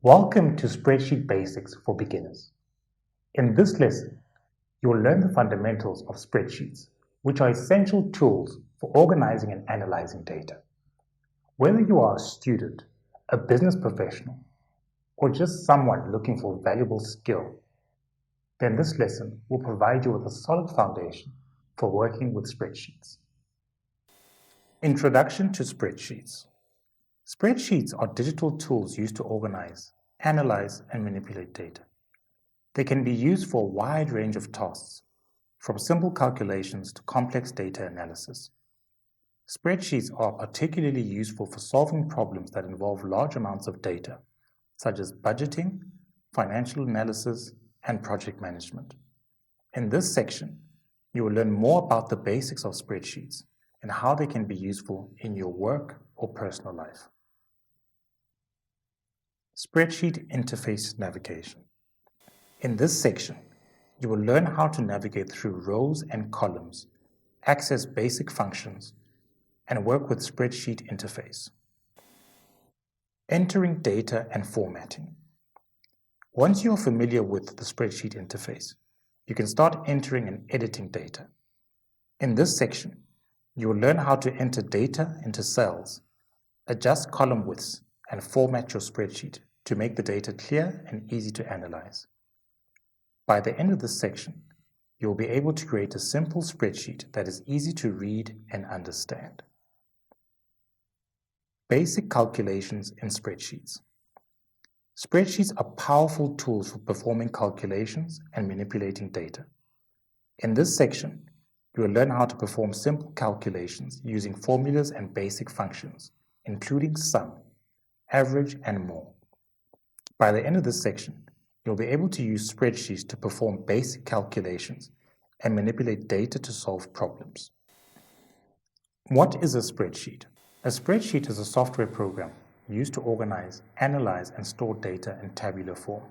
Welcome to Spreadsheet Basics for Beginners. In this lesson, you will learn the fundamentals of spreadsheets, which are essential tools for organizing and analyzing data. Whether you are a student, a business professional, or just someone looking for a valuable skill, then this lesson will provide you with a solid foundation for working with spreadsheets. Introduction to Spreadsheets. Spreadsheets are digital tools used to organize, analyze, and manipulate data. They can be used for a wide range of tasks, from simple calculations to complex data analysis. Spreadsheets are particularly useful for solving problems that involve large amounts of data, such as budgeting, financial analysis, and project management. In this section, you will learn more about the basics of spreadsheets and how they can be useful in your work or personal life. Spreadsheet interface navigation. In this section, you will learn how to navigate through rows and columns, access basic functions, and work with spreadsheet interface. Entering data and formatting. Once you are familiar with the spreadsheet interface, you can start entering and editing data. In this section, you will learn how to enter data into cells, adjust column widths, and format your spreadsheet to make the data clear and easy to analyze. By the end of this section, you'll be able to create a simple spreadsheet that is easy to read and understand. Basic calculations in spreadsheets. Spreadsheets are powerful tools for performing calculations and manipulating data. In this section, you will learn how to perform simple calculations using formulas and basic functions, including sum, average, and more. By the end of this section, you'll be able to use spreadsheets to perform basic calculations and manipulate data to solve problems. What is a spreadsheet? A spreadsheet is a software program used to organize, analyze, and store data in tabular form.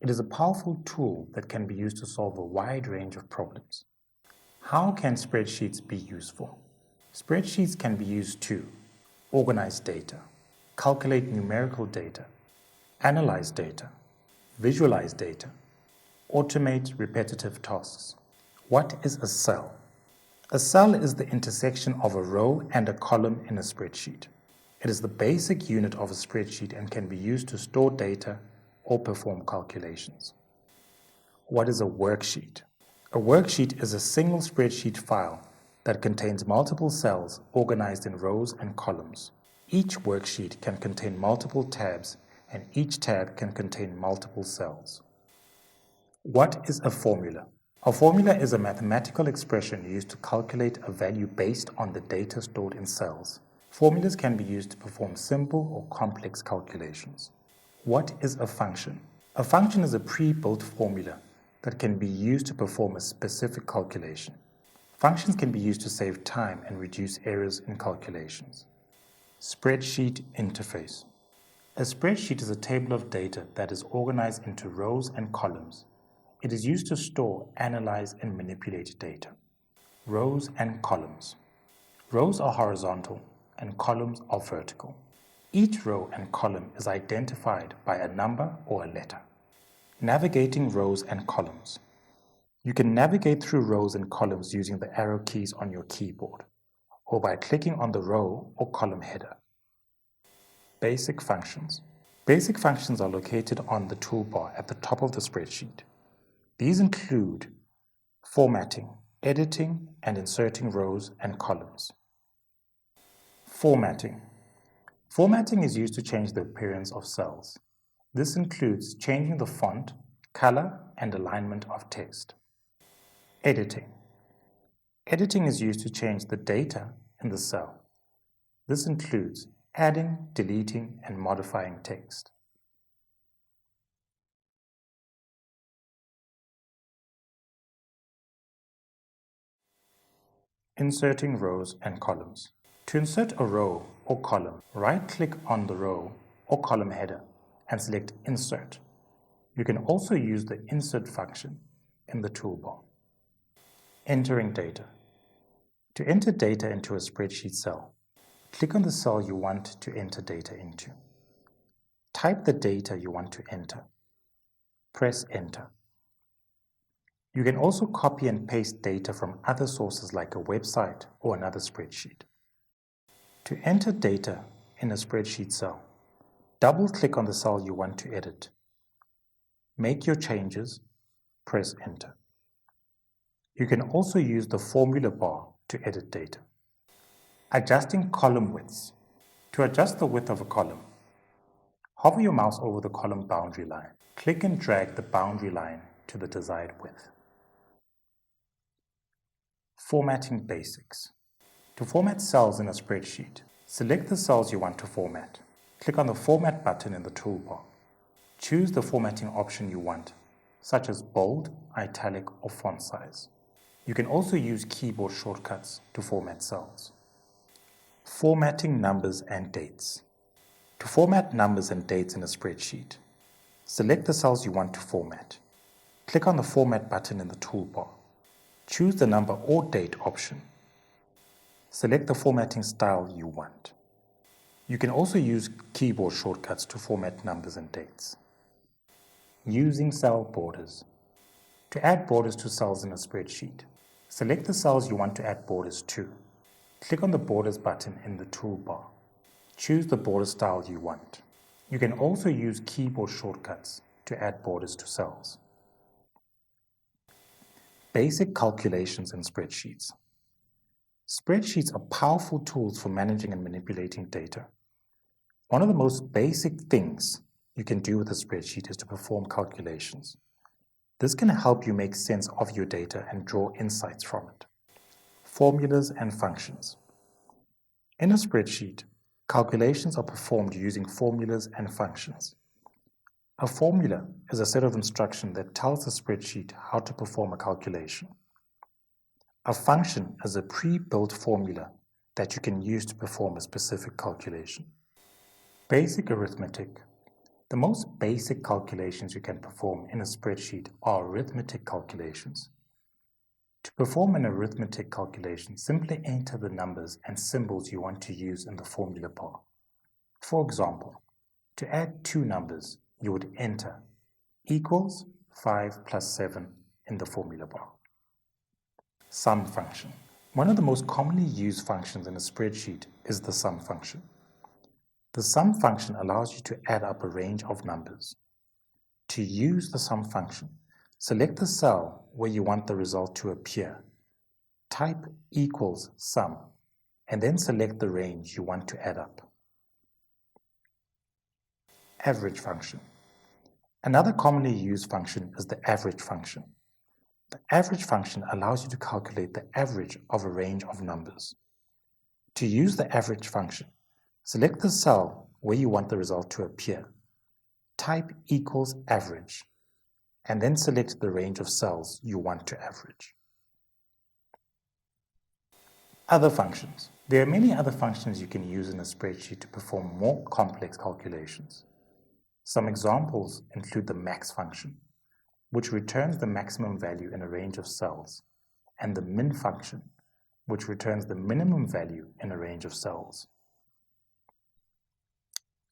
It is a powerful tool that can be used to solve a wide range of problems. How can spreadsheets be useful? Spreadsheets can be used to organize data, calculate numerical data, analyze data, visualize data, automate repetitive tasks. What is a cell? A cell is the intersection of a row and a column in a spreadsheet. It is the basic unit of a spreadsheet and can be used to store data or perform calculations. What is a worksheet? A worksheet is a single spreadsheet file that contains multiple cells organized in rows and columns. Each worksheet can contain multiple tabs, and each tab can contain multiple cells. What is a formula? A formula is a mathematical expression used to calculate a value based on the data stored in cells. Formulas can be used to perform simple or complex calculations. What is a function? A function is a pre-built formula that can be used to perform a specific calculation. Functions can be used to save time and reduce errors in calculations. Spreadsheet interface. A spreadsheet is a table of data that is organized into rows and columns. It is used to store, analyze, and manipulate data. Rows and columns. Rows are horizontal and columns are vertical. Each row and column is identified by a number or a letter. Navigating rows and columns. You can navigate through rows and columns using the arrow keys on your keyboard, or by clicking on the row or column header. Basic functions. Basic functions are located on the toolbar at the top of the spreadsheet. These include formatting, editing, and inserting rows and columns. Formatting. Formatting is used to change the appearance of cells. This includes changing the font, color, and alignment of text. Editing. Editing is used to change the data in the cell. This includes adding, deleting, and modifying text. Inserting rows and columns. To insert a row or column, right-click on the row or column header and select Insert. You can also use the Insert function in the toolbar. Entering data. To enter data into a spreadsheet cell, click on the cell you want to enter data into. Type the data you want to enter. Press Enter. You can also copy and paste data from other sources like a website or another spreadsheet. To enter data in a spreadsheet cell, double-click on the cell you want to edit. Make your changes, press Enter. You can also use the formula bar to edit data. Adjusting column widths. To adjust the width of a column, hover your mouse over the column boundary line. Click and drag the boundary line to the desired width. Formatting basics. To format cells in a spreadsheet, select the cells you want to format. Click on the Format button in the toolbar. Choose the formatting option you want, such as bold, italic, or font size. You can also use keyboard shortcuts to format cells. Formatting numbers and dates. To format numbers and dates in a spreadsheet, select the cells you want to format. Click on the Format button in the toolbar. Choose the number or date option. Select the formatting style you want. You can also use keyboard shortcuts to format numbers and dates. Using cell borders. To add borders to cells in a spreadsheet, select the cells you want to add borders to. Click on the Borders button in the toolbar. Choose the border style you want. You can also use keyboard shortcuts to add borders to cells. Basic calculations in spreadsheets. Spreadsheets are powerful tools for managing and manipulating data. One of the most basic things you can do with a spreadsheet is to perform calculations. This can help you make sense of your data and draw insights from it. Formulas and functions. In a spreadsheet, calculations are performed using formulas and functions. A formula is a set of instructions that tells the spreadsheet how to perform a calculation. A function is a pre-built formula that you can use to perform a specific calculation. Basic arithmetic. The most basic calculations you can perform in a spreadsheet are arithmetic calculations. To perform an arithmetic calculation, simply enter the numbers and symbols you want to use in the formula bar. For example, to add two numbers, you would enter equals 5 plus 7 in the formula bar. Sum function. One of the most commonly used functions in a spreadsheet is the sum function. The sum function allows you to add up a range of numbers. To use the sum function, select the cell where you want the result to appear. Type equals sum, and then select the range you want to add up. Average function. Another commonly used function is the average function. The average function allows you to calculate the average of a range of numbers. To use the average function, select the cell where you want the result to appear. Type equals average, and then select the range of cells you want to average. Other functions. There are many other functions you can use in a spreadsheet to perform more complex calculations. Some examples include the max function, which returns the maximum value in a range of cells, and the min function, which returns the minimum value in a range of cells.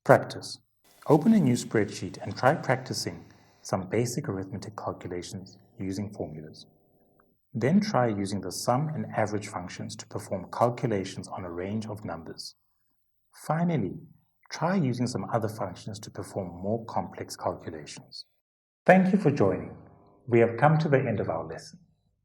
Practice. Open a new spreadsheet and try practicing some basic arithmetic calculations using formulas. Then try using the sum and average functions to perform calculations on a range of numbers. Finally, try using some other functions to perform more complex calculations. Thank you for joining. We have come to the end of our lesson.